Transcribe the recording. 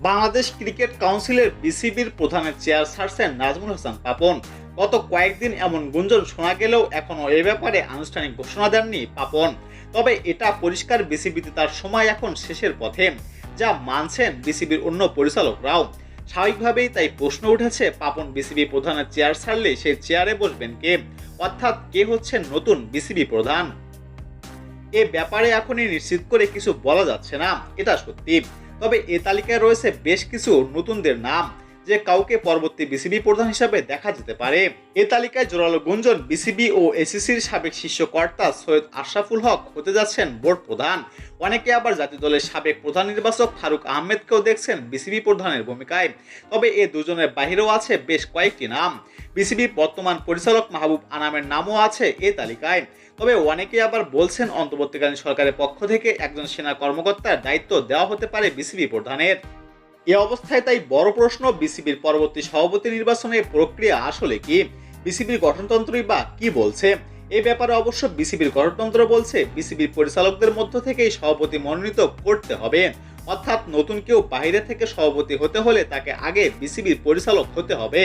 Bangladesh cricket কাউন্সিলের বিসিবির প্রধানের চেয়ার ছাড়ছেন নাজমুল হাসান পাপন। গত কয়েকদিন এমন গুঞ্জন শোনা গেলেও এখনও এ ব্যাপারে আনুষ্ঠানিক ঘোষণা দেননি পাপন। তবে এটা পরিষ্কার বিসিবিতে তার সময় এখন শেষের পথে, যা মানছেন বিসিবির অন্য পরিচালকরাও। স্বাভাবিকভাবেই তাই প্রশ্ন উঠেছে, পাপন বিসিবি প্রধানের চেয়ার ছাড়লে সেই চেয়ারে বসবেন কে, অর্থাৎ কে হচ্ছেন নতুন বিসিবি প্রধান। এ ব্যাপারে এখনই নিশ্চিত করে কিছু বলা যাচ্ছে না, এটা সত্যি। তবে এ তালিকায় রয়েছে বেশ কিছু নতুনদের নাম, যে কাউকে পরবর্তী বিসিবি প্রধান হিসাবে দেখা যেতে পারে। এ তালিকায় জোরালো গুঞ্জন বিসিবি ও এসিসির সাবেক শীর্ষ কর্তা সৈয়দ আশরাফুল হক হতে যাচ্ছেন বোর্ড প্রধান। অনেকে আবার জাতীয় দলের সাবেক প্রধান নির্বাচক ফারুক আহমেদকেও দেখছেন বিসিবি প্রধানের ভূমিকায়। তবে এ দুজনের বাহিরেও আছে বেশ কয়েকটি নাম। বিসিবির বর্তমান পরিচালক মাহবুব আনামের নামও আছে এ তালিকায়। তবে অনেকে আবার বলছেন, অন্তর্বর্তীকালীন সরকারের পক্ষ থেকে একজন সেনা কর্মকর্তার দায়িত্ব দেওয়া হতে পারে বিসিবি প্রধানের। এ অবস্থায় তাই বড় প্রশ্ন, বিসিবির পরবর্তী সভাপতি নির্বাচনের প্রক্রিয়া আসলে কি, বিসিবির গঠনতন্ত্রই বা কি বলছে। এই ব্যাপারে অবশ্য বিসিবির গঠনতন্ত্র বলছে, বিসিবির পরিচালকদের মধ্য থেকেই সভাপতি মনোনীত করতে হবে। অর্থাৎ নতুন কেউ বাইরে থেকে সভাপতি হতে হলে তাকে আগে বিসিবির পরিচালক হতে হবে।